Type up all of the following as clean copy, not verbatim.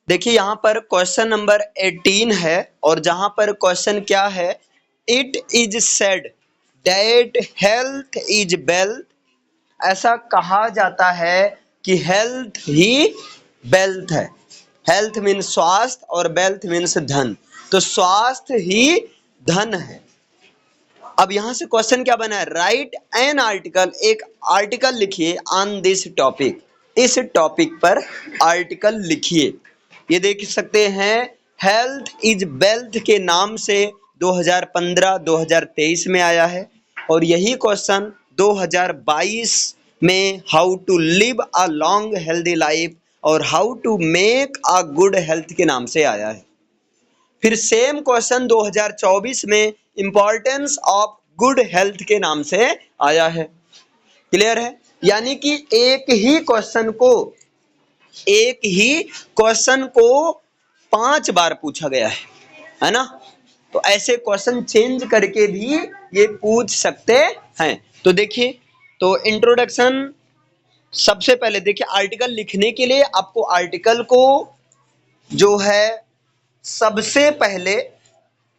देखिए यहाँ पर क्वेश्चन नंबर 18 है और जहां पर क्वेश्चन क्या है, it is said that health is wealth. ऐसा कहा जाता है कि हेल्थ ही वेल्थ है। हेल्थ मीन्स स्वास्थ्य और वेल्थ मीन्स धन, तो स्वास्थ्य ही धन है। अब यहां से क्वेश्चन क्या बना है, राइट एन आर्टिकल, एक आर्टिकल लिखिए ऑन दिस टॉपिक, इस टॉपिक पर आर्टिकल लिखिए। ये देख सकते हैं हेल्थ इज वेल्थ के नाम से 2015-2023 में आया है और यही क्वेश्चन 2022 में how to live a long healthy life और how to make a good health के नाम से आया है। फिर सेम क्वेश्चन 2024 में इंपॉर्टेंस ऑफ गुड हेल्थ के नाम से आया है। क्लियर है? यानी कि एक ही क्वेश्चन को 5 बार पूछा गया है ना? तो ऐसे क्वेश्चन चेंज करके भी ये पूछ सकते हैं। तो देखिए, तो इंट्रोडक्शन सबसे पहले देखिए, आर्टिकल लिखने के लिए आपको आर्टिकल को जो है सबसे पहले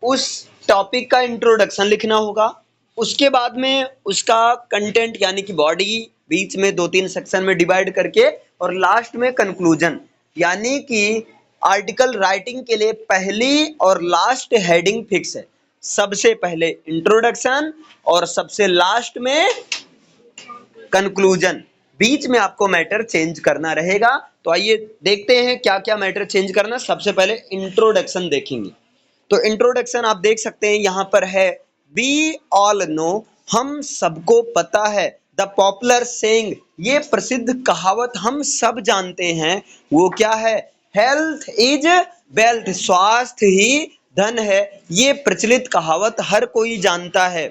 उस टॉपिक का इंट्रोडक्शन लिखना होगा, उसके बाद में उसका कंटेंट यानी कि बॉडी बीच में 2-3 सेक्शन में डिवाइड करके और लास्ट में कंक्लूजन, यानी कि आर्टिकल राइटिंग के लिए पहली और लास्ट हेडिंग फिक्स है। सबसे पहले इंट्रोडक्शन और सबसे लास्ट में कंक्लूजन, बीच में आपको मैटर चेंज करना रहेगा। तो आइए देखते हैं क्या क्या मैटर चेंज करना। सबसे पहले इंट्रोडक्शन देखेंगे। तो इंट्रोडक्शन आप देख सकते हैं यहाँ पर है, वी ऑल नो, हम सबको पता है, द पॉपुलर सेइंग, ये प्रसिद्ध कहावत हम सब जानते हैं। वो क्या है, हेल्थ इज वेल्थ, स्वास्थ्य ही धन है। ये प्रचलित कहावत हर कोई जानता है।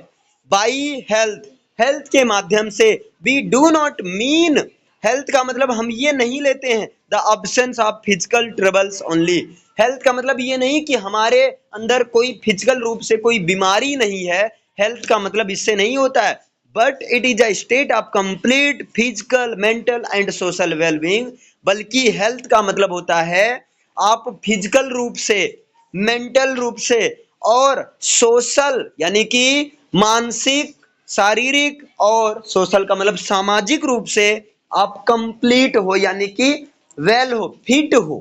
बाई हेल्थ, हेल्थ के माध्यम से, we do not mean, health का मतलब हम ये नहीं लेते हैं the absence of physical troubles only, health का मतलब ये नहीं कि हमारे अंदर कोई फिजिकल रूप से कोई बीमारी नहीं है, हेल्थ का मतलब इससे नहीं होता है, but it is a state of complete physical mental and social wellbeing. बल्कि हेल्थ का मतलब होता है आप फिजिकल रूप से, मेंटल रूप से और सोशल यानी कि मानसिक, शारीरिक और सोशल का मतलब सामाजिक रूप से आप कंप्लीट हो, यानी कि वेल हो, फिट हो।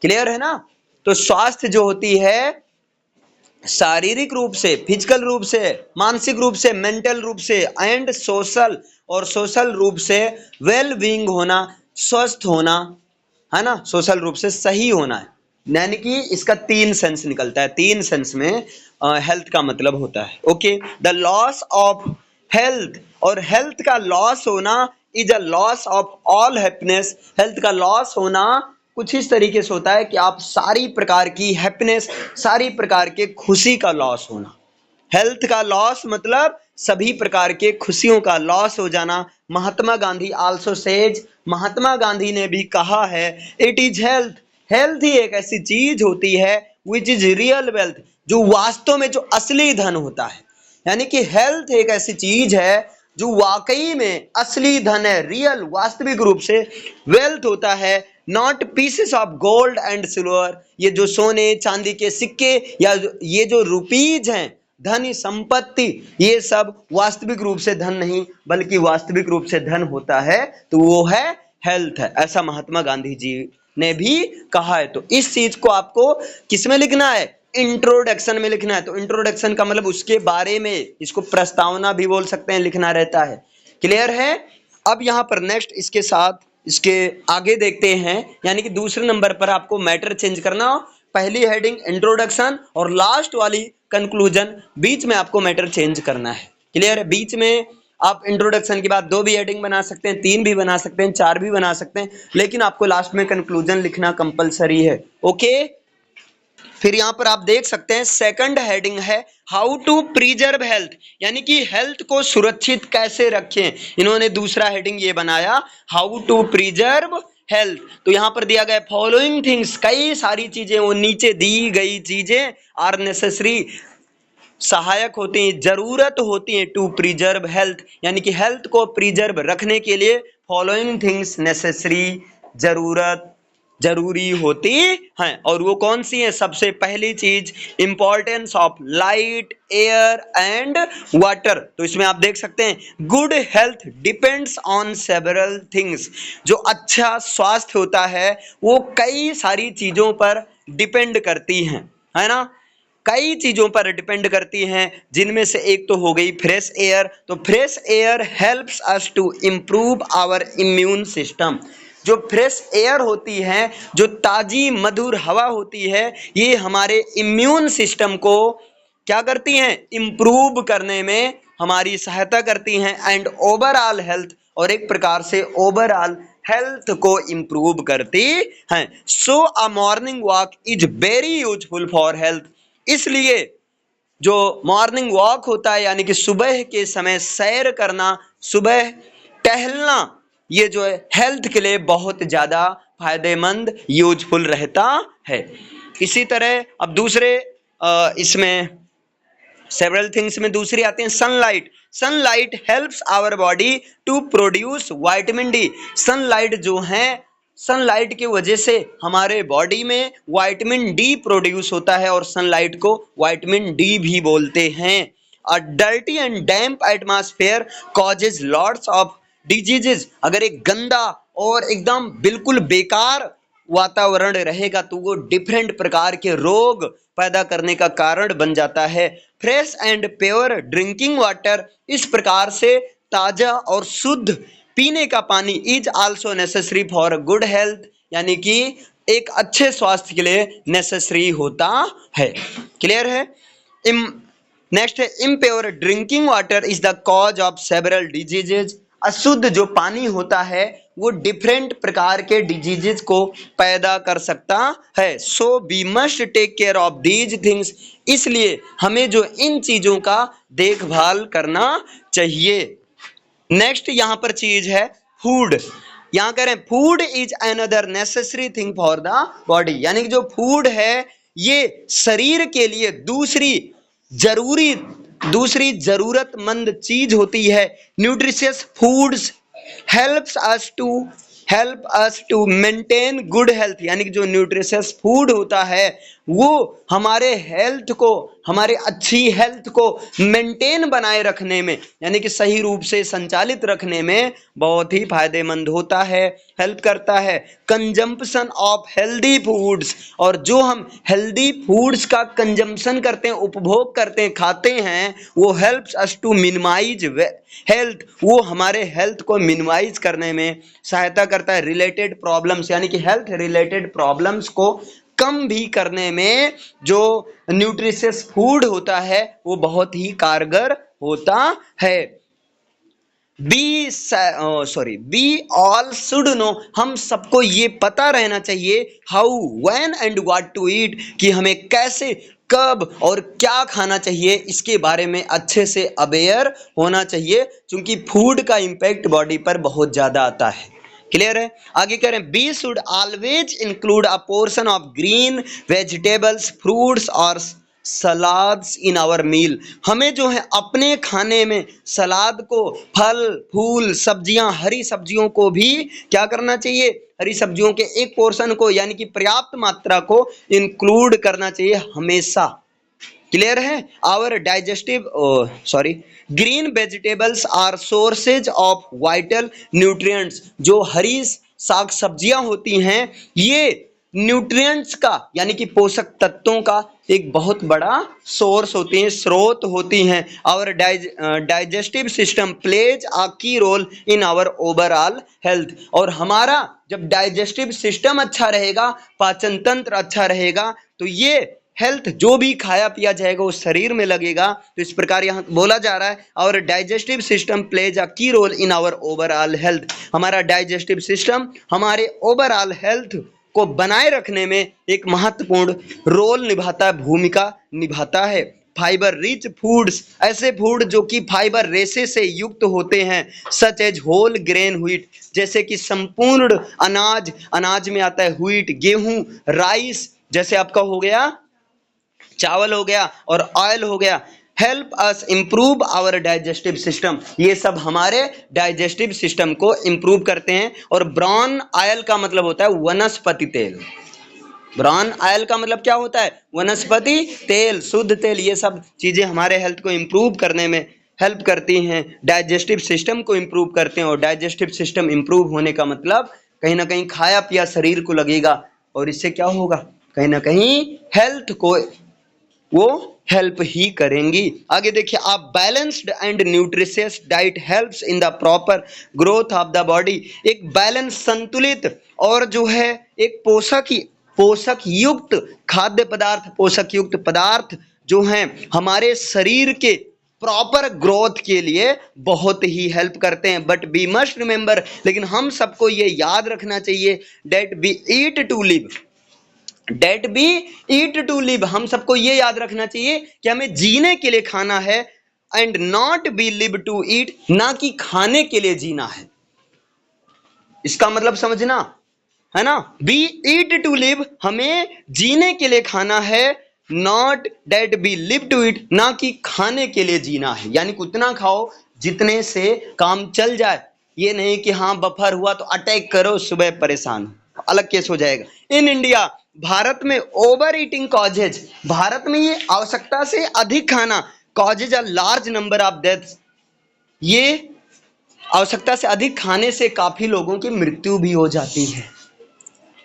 क्लियर है ना? तो स्वास्थ्य जो होती है शारीरिक रूप से, फिजिकल रूप से, मानसिक रूप से, मेंटल रूप से एंड सोशल, और सोशल रूप से वेल बीइंग होना, स्वस्थ होना, है ना, सोशल रूप से सही होना है। यानी कि इसका 3 सेंस निकलता है, 3 सेंस में हेल्थ का मतलब होता है। Okay, the loss of health, और हेल्थ का लॉस होना is a loss of all happiness, health का लॉस होना कुछ इस तरीके से होता है कि आप सारी प्रकार की हैप्पीनेस, सारी प्रकार के खुशी का लॉस होना। हेल्थ का लॉस मतलब सभी प्रकार के खुशियों का लॉस हो जाना। महात्मा गांधी आल्सो सेज, महात्मा गांधी ने भी कहा है, इट इज हेल्थ, हेल्थ ही एक ऐसी चीज होती है विच इज रियल वेल्थ, जो वास्तव में जो असली धन होता है। यानी कि हेल्थ एक ऐसी चीज है जो वाकई में असली धन है, रियल वास्तविक रूप से वेल्थ होता है, not pieces of gold and silver, ये जो सोने चांदी के सिक्के या ये जो रुपीज हैं, धन संपत्ति, ये सब वास्तविक रूप से धन नहीं, बल्कि वास्तविक रूप से धन होता है तो वो है हेल्थ है। ऐसा महात्मा गांधी जी ने भी कहा है। तो इस चीज को आपको किसमें लिखना है, इंट्रोडक्शन में लिखना है। तो इंट्रोडक्शन का मतलब उसके बारे में, इसको प्रस्तावना भी बोल सकते हैं, लिखना रहता है। क्लियर है? अब यहां पर नेक्स्ट इसके साथ इसके आगे देखते हैं, यानी कि दूसरे नंबर पर आपको मैटर चेंज करना, पहली हेडिंग इंट्रोडक्शन और लास्ट वाली कंक्लूजन, बीच में आपको मैटर चेंज करना है। क्लियर है? बीच में आप इंट्रोडक्शन के बाद 2 भी हेडिंग बना सकते हैं, 3 भी बना सकते हैं, 4 भी बना सकते हैं, लेकिन आपको लास्ट में कंक्लूजन लिखना कंपलसरी है। ओके, फिर यहां पर आप देख सकते हैं सेकंड हेडिंग है हाउ टू प्रिजर्व हेल्थ, यानी कि हेल्थ को सुरक्षित कैसे रखें। इन्होंने दूसरा हेडिंग ये बनाया, हाउ टू प्रिजर्व हेल्थ। तो यहां पर दिया गया फॉलोइंग थिंग्स, कई सारी चीजें, वो नीचे दी गई चीजें आर नेसेसरी, सहायक होती हैं, जरूरत होती है टू प्रिजर्व हेल्थ, यानी कि हेल्थ को प्रिजर्व रखने के लिए फॉलोइंग थिंग्स नेसेसरी, जरूरत जरूरी होती हैं। और वो कौन सी है? सबसे पहली चीज, importance of light, air and water. तो इसमें आप देख सकते हैं good health depends on several things. जो अच्छा स्वास्थ्य होता है वो कई सारी चीजों पर डिपेंड करती हैं, है ना, कई चीजों पर डिपेंड करती हैं, जिनमें से एक तो हो गई फ्रेश एयर। तो fresh air helps us to improve our immune system. जो फ्रेश एयर होती है, जो ताजी मधुर हवा होती है, ये हमारे इम्यून सिस्टम को क्या करती हैं? इम्प्रूव करने में हमारी सहायता करती हैं एंड ओवरऑल हेल्थ, और एक प्रकार से ओवरऑल हेल्थ को इम्प्रूव करती हैं। So a morning walk is very useful for health. इसलिए जो मॉर्निंग वॉक होता है, यानी कि सुबह के समय सैर करना, सुबह टहलना, ये जो है हेल्थ के लिए बहुत ज्यादा फायदेमंद, यूजफुल रहता है। इसी तरह अब दूसरे इसमें सेवरल थिंग्स में दूसरी आती है sunlight. Sunlight helps our body to produce vitamin D. Sunlight जो है, सनलाइट की वजह से हमारे बॉडी में विटामिन डी प्रोड्यूस होता है, और सनलाइट को विटामिन डी भी बोलते हैं। A dirty and damp atmosphere causes lots of diseases. अगर एक गंदा और एकदम बिल्कुल बेकार वातावरण रहेगा तो वो डिफरेंट प्रकार के रोग पैदा करने का कारण बन जाता है। Fresh and pure drinking water, इस प्रकार से ताजा और शुद्ध पीने का पानी is also necessary for good health, यानी कि एक अच्छे स्वास्थ्य के लिए नेसेसरी होता है। क्लियर है? नेक्स्ट है impure drinking water is the cause of several diseases. अशुद्ध जो पानी होता है वो डिफरेंट प्रकार के डिजीजेज को पैदा कर सकता है। So we must take care of these things. इसलिए हमें जो इन चीजों का देखभाल करना चाहिए। नेक्स्ट यहाँ पर चीज है फूड। यहाँ कह रहे हैं food is another necessary thing for the body, यानी कि जो फूड है ये शरीर के लिए दूसरी जरूरतमंद चीज होती है। Nutritious foods help us to maintain good health, यानी कि जो न्यूट्रिशियस फूड होता है वो हमारे हेल्थ को, हमारे अच्छी हेल्थ को मेंटेन बनाए रखने में, यानी कि सही रूप से संचालित रखने में बहुत ही फायदेमंद होता है, हेल्प करता है। कंजम्पशन ऑफ हेल्दी फूड्स, और जो हम हेल्दी फूड्स का कंजम्पशन करते हैं, उपभोग करते हैं, खाते हैं, वो helps us to minimise health, वो हमारे हेल्थ को मिनिमाइज करने में सहायता करता है। रिलेटेड प्रॉब्लम्स, यानी कि हेल्थ रिलेटेड प्रॉब्लम्स को कम भी करने में जो न्यूट्रिशियस फूड होता है वो बहुत ही कारगर होता है। बी ऑल शुड नो, हम सबको ये पता रहना चाहिए how, when and what to eat, कि हमें कैसे, कब और क्या खाना चाहिए, इसके बारे में अच्छे से अवेयर होना चाहिए, क्योंकि फूड का इम्पैक्ट बॉडी पर बहुत ज़्यादा आता है। क्लियर है? आगे कह रहे हैं we should always include a portion of green vegetables, fruits और सलाद्स इन आवर मील। हमें जो है अपने खाने में सलाद को, फल फूल सब्जियां, हरी सब्जियों को भी क्या करना चाहिए? हरी सब्जियों के एक पोर्शन को, यानी कि पर्याप्त मात्रा को इंक्लूड करना चाहिए हमेशा। क्लियर है? Our digestive green vegetables are sources of vital nutrients. जो हरी साग सब्जियां होती हैं ये न्यूट्रिएंट्स का, यानी कि पोषक तत्वों का एक बहुत बड़ा सोर्स होती हैं, स्रोत होती हैं। Our digestive system plays a key role in our overall health. और हमारा जब डाइजेस्टिव सिस्टम अच्छा रहेगा, पाचन तंत्र अच्छा रहेगा, तो ये हेल्थ, जो भी खाया पिया जाएगा वो शरीर में लगेगा। तो इस प्रकार यहाँ बोला जा रहा है our digestive system plays a key role in our overall health. हमारा डाइजेस्टिव सिस्टम हमारे ओवरऑल हेल्थ को बनाए रखने में एक महत्वपूर्ण रोल निभाता है, भूमिका निभाता है। फाइबर रिच फूड्स, ऐसे फूड जो कि फाइबर रेशे से युक्त होते हैं, such as whole grain wheat, जैसे कि संपूर्ण अनाज, अनाज में आता है व्हीट, गेहूं, राइस, जैसे आपका हो गया चावल हो गया, और ऑयल हो गया। Help us improve our digestive system, ये सब हमारे डाइजेस्टिव सिस्टम को इम्प्रूव करते हैं। और ब्राउन ऑयल का मतलब होता है वनस्पति तेल। ब्राउन ऑयल का मतलब क्या होता है? वनस्पति तेल, शुद्ध तेल। ये सब चीजें हमारे हेल्थ को इम्प्रूव करने में हेल्प करती हैं, डाइजेस्टिव सिस्टम को इम्प्रूव करते हैं। और डाइजेस्टिव सिस्टम इम्प्रूव होने का मतलब कहीं ना कहीं खाया पिया शरीर को लगेगा, और इससे क्या होगा? कहीं ना कहीं हेल्थ को वो हेल्प ही करेंगी। आगे देखिए आप, balanced and nutritious diet helps in the proper growth of the body. एक बैलेंस, संतुलित और जो है एक पोषक युक्त खाद्य पदार्थ, पोषक युक्त पदार्थ जो हैं हमारे शरीर के प्रॉपर ग्रोथ के लिए बहुत ही हेल्प करते हैं। बट वी मस्ट रिमेंबर, लेकिन हम सबको ये याद रखना चाहिए, that we eat to live, that we eat to live. हम सबको ये याद रखना चाहिए कि हमें जीने के लिए खाना है, and not we live to eat, ना कि खाने के लिए जीना है। इसका मतलब समझना है ना, बी ईट टू लिव, हमें जीने के लिए खाना है, not that we live to eat, ना कि खाने के लिए जीना है। यानी कि उतना खाओ जितने से काम चल जाए, ये नहीं कि हाँ बफर हुआ तो अटैक करो, सुबह परेशान, अलग केस हो जाएगा। इन इंडिया, भारत में ओवर ईटिंग कॉजेज, भारत में ये आवश्यकता से अधिक खाना, causes a large number of deaths, ये आवश्यकता से अधिक खाने से काफी लोगों की मृत्यु भी हो जाती है,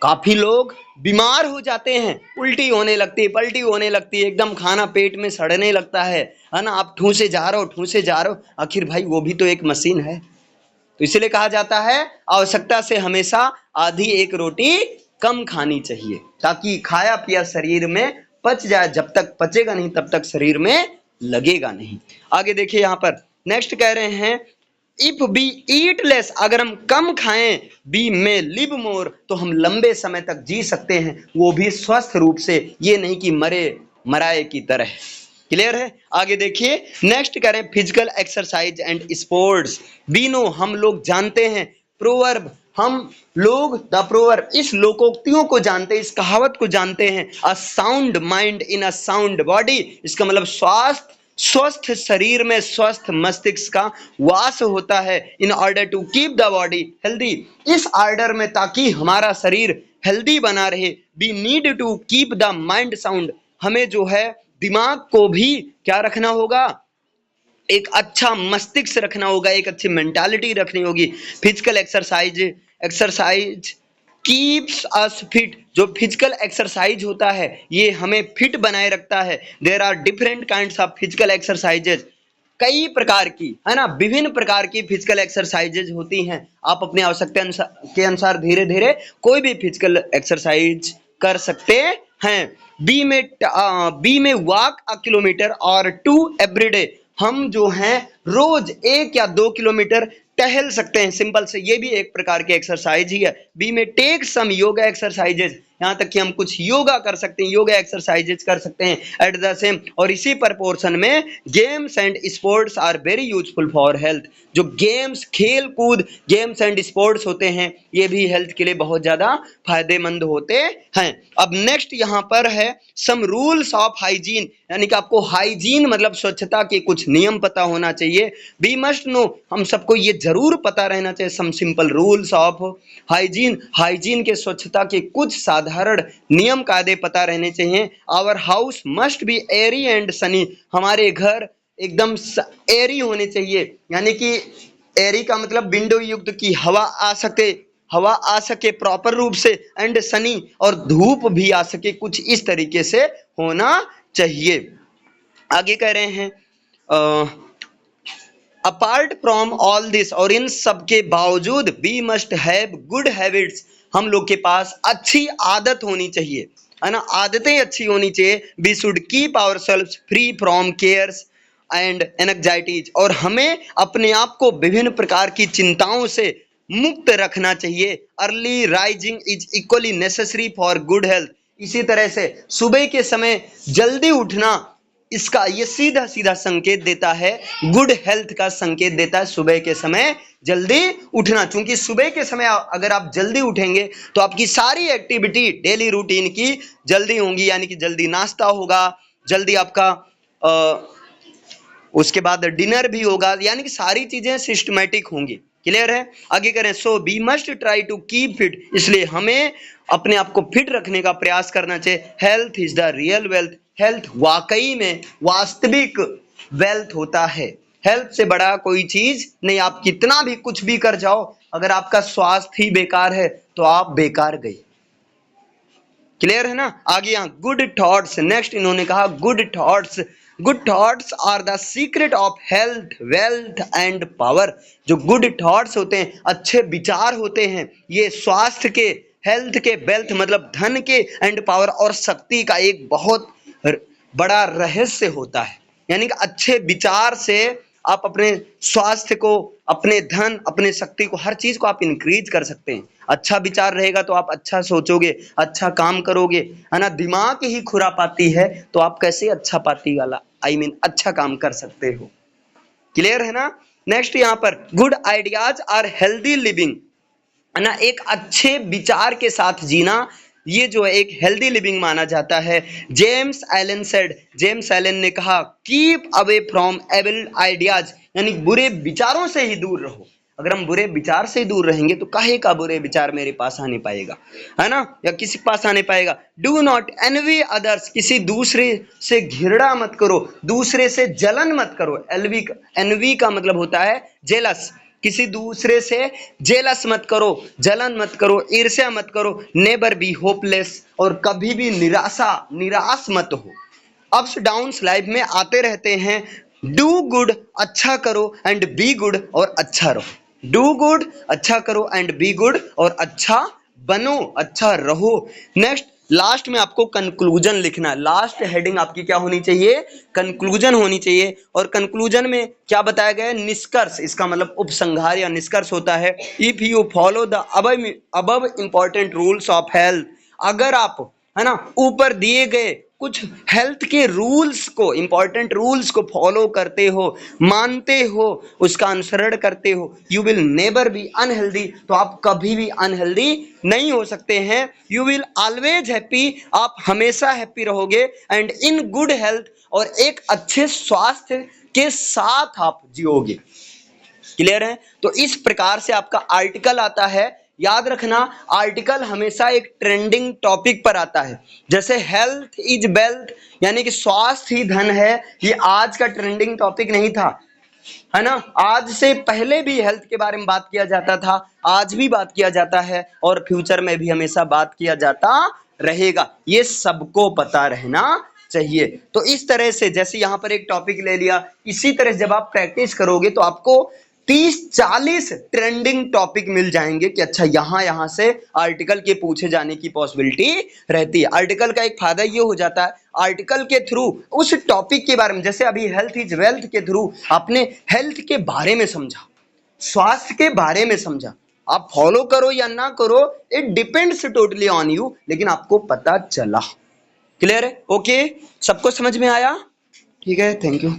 काफी लोग बीमार हो जाते हैं, उल्टी होने लगती है, पलटी होने लगती है, एकदम खाना पेट में सड़ने लगता है ना। आप ठूसे जा रहे हो, ठूसे जा रहे हो, आखिर भाई वो भी तो एक मशीन है। तो इसलिए कहा जाता है आवश्यकता से हमेशा आधी एक रोटी कम खानी चाहिए, ताकि खाया पिया शरीर में पच जाए। जब तक पचेगा नहीं तब तक शरीर में लगेगा नहीं। आगे देखिए यहाँ पर नेक्स्ट कह रहे हैं, इफ बी ईट लेस, अगर हम कम खाएं, बी में लिव मोर, तो हम लंबे समय तक जी सकते हैं, वो भी स्वस्थ रूप से, ये नहीं कि मरे मराए की तरह। क्लियर है? आगे देखिए नेक्स्ट कह रहे हैं, physical exercise and sports. We know, हम लोग जानते हैं, प्रोवर्ब, हम लोग द प्रोवर्ब, इस लोकोक्तियों को जानते हैं, इस कहावत को जानते हैं, a sound mind in a sound body, इसका मतलब स्वास्थ्य, स्वस्थ शरीर में स्वस्थ मस्तिष्क का वास होता है। In order to keep the body healthy, इस ऑर्डर में, ताकि हमारा शरीर हेल्दी बना रहे, we need to keep the mind sound, हमें जो है दिमाग को भी क्या रखना होगा? एक अच्छा मस्तिष्क रखना होगा, एक अच्छी मेंटालिटी रखनी होगी। Physical exercise keeps us fit, जो फिजिकल एक्सरसाइज होता है ये हमें फिट बनाए रखता है। There are different kinds of physical exercises, कई प्रकार की, है ना, विभिन्न प्रकार की फिजिकल एक्सरसाइजेज होती हैं। आप अपनी आवश्यकता के अनुसार धीरे धीरे कोई भी फिजिकल एक्सरसाइज कर सकते हैं। बी में वॉक अ किलोमीटर और 2 एवरीडे, हम जो हैं रोज 1 या 2 किलोमीटर टहल सकते हैं, सिंपल से, ये भी एक प्रकार की एक्सरसाइज ही है। बी में टेक सम योगा एक्सरसाइजेज, यहाँ तक कि हम कुछ योगा कर सकते हैं, योगा एक्सरसाइजेज कर सकते हैं एट द सेम। और इसी प्रपोर्शन में games and sports are very useful for health, जो गेम्स, खेल कूद, गेम्स एंड स्पोर्ट्स होते हैं, ये भी हेल्थ के लिए बहुत ज्यादा फायदेमंद होते हैं। अब नेक्स्ट यहाँ पर है सम रूल्स ऑफ हाइजीन, यानी कि आपको हाइजीन मतलब स्वच्छता के कुछ नियम पता होना चाहिए। वी मस्ट नो, हम सबको ये जरूर पता रहना चाहिए, some simple rules of hygiene, hygiene के, स्वच्छता के कुछ साधारण नियम कायदे पता रहने चाहिए। Our house must be airy and sunny, हमारे घर एकदम एरी होने चाहिए, यानी कि एरी का मतलब विंडो युक्त, की हवा आ सके प्रॉपर रूप से, एंड सनी, और धूप भी आ सके, कुछ इस तरीके से होना चाहिए। आगे कह रहे हैं अपार्ट फ्रॉम ऑल दिस, और इन सब के बावजूद, we must have good habits, हम लोग के पास अच्छी आदत होनी चाहिए, है ना, आदतें अच्छी होनी चाहिए। We should keep our self free from cares and anxieties, और हमें अपने आप को विभिन्न प्रकार की चिंताओं से मुक्त रखना चाहिए। Early rising is equally necessary for good health, इसी तरह से सुबह के समय जल्दी उठना, इसका ये सीधा सीधा संकेत देता है, गुड हेल्थ का संकेत देता है सुबह के समय जल्दी उठना। क्योंकि सुबह के समय अगर आप जल्दी उठेंगे तो आपकी सारी एक्टिविटी डेली रूटीन की जल्दी होंगी, यानी कि जल्दी नाश्ता होगा, जल्दी आपका उसके बाद डिनर भी होगा, यानी कि सारी चीजें सिस्टमेटिक होंगी। क्लियर है? आगे करें, so we must try to keep fit, इसलिए हमें अपने आप को फिट रखने का प्रयास करना चाहिए। Health is the real wealth, health वाकई में वास्तविक वेल्थ होता है। हेल्थ से बड़ा कोई चीज नहीं। आप कितना भी कुछ भी कर जाओ, अगर आपका स्वास्थ्य ही बेकार है तो आप बेकार गए। क्लियर है ना? आगे यहाँ गुड थॉट्स, नेक्स्ट इन्होंने कहा good thoughts are the secret of health wealth and power. जो गुड थॉट्स होते हैं, अच्छे विचार होते हैं, ये स्वास्थ्य के, हेल्थ के, वेल्थ मतलब धन के, एंड पावर और शक्ति का एक बहुत बड़ा रहस्य होता है। यानी कि अच्छे विचार से आप अपने स्वास्थ्य को, अपने धन, अपने शक्ति को, हर चीज को आप इंक्रीज कर सकते हैं। अच्छा विचार रहेगा तो आप अच्छा सोचोगे, अच्छा काम करोगे, है ना? दिमाग ही खुरापाती है तो आप कैसे अच्छा पाती वाला अच्छा काम कर सकते हो। क्लियर है ना? नेक्स्ट यहाँ पर good ideas are healthy living, है ना? एक अच्छे विचार के साथ जीना, ये जो है एक हेल्दी लिविंग माना जाता है। James Allen said, James Allen ने कहा keep away from evil ideas, यानी बुरे विचारों से ही दूर रहो। अगर हम बुरे विचार से ही दूर रहेंगे तो काहे का बुरे विचार मेरे पास आने पाएगा, है ना? या किसी के पास आने पाएगा। डू नॉट एनवी अदर्स, किसी दूसरे से घृणा मत करो, दूसरे से जलन मत करो। एनवी का मतलब होता है जेलस। किसी दूसरे से जेलस मत करो, जलन मत करो, ईर्ष्या मत करो। नेवर बी होपलेस, और कभी भी निराश मत हो। अप्स डाउन्स लाइफ में आते रहते हैं। डू गुड, अच्छा करो, एंड बी गुड, और अच्छा रहो। डू गुड, अच्छा करो, एंड बी गुड, और अच्छा बनो, अच्छा रहो। नेक्स्ट लास्ट में आपको कंक्लूजन लिखना है। लास्ट हेडिंग आपकी क्या होनी चाहिए? कंक्लूजन होनी चाहिए। और कंक्लूजन में क्या बताया गया है? निष्कर्ष। इसका मतलब उपसंहार या निष्कर्ष होता है if you follow the above important rules of health, अगर आप, है ना, ऊपर दिए गए कुछ हेल्थ के रूल्स को, इंपॉर्टेंट रूल्स को फॉलो करते हो, मानते हो, उसका अनुसरण करते हो, you will never be unhealthy, तो आप कभी भी अनहेल्दी नहीं हो सकते हैं। यू विल ऑलवेज हैप्पी, आप हमेशा हैप्पी रहोगे, एंड इन गुड हेल्थ, और एक अच्छे स्वास्थ्य के साथ आप जियोगे। क्लियर है? तो इस प्रकार से आपका आर्टिकल आता है। याद रखना, आर्टिकल हमेशा एक ट्रेंडिंग टॉपिक पर आता है। जैसे हेल्थ इज वेल्थ, यानी कि स्वास्थ्य ही धन है, ये आज का ट्रेंडिंग टॉपिक नहीं था, है ना? आज से पहले भी हेल्थ के बारे में बात किया जाता था, आज भी बात किया जाता है, और फ्यूचर में भी हमेशा बात किया जाता रहेगा। ये सबको पता रहना चाहिए। तो इस तरह से, जैसे यहाँ पर एक टॉपिक ले लिया, इसी तरह जब आप प्रैक्टिस करोगे तो आपको 30-40 ट्रेंडिंग टॉपिक मिल जाएंगे कि अच्छा यहाँ से आर्टिकल के पूछे जाने की पॉसिबिलिटी रहती है। आर्टिकल का एक फायदा ये हो जाता है, आर्टिकल के थ्रू उस टॉपिक के बारे में, जैसे अभी हेल्थ इज वेल्थ के थ्रू आपने हेल्थ के बारे में समझा, स्वास्थ्य के बारे में समझा। आप फॉलो करो या ना करो, it depends totally on you, लेकिन आपको पता चला। क्लियर है? ओके, सबको समझ में आया? ठीक है, थैंक यू।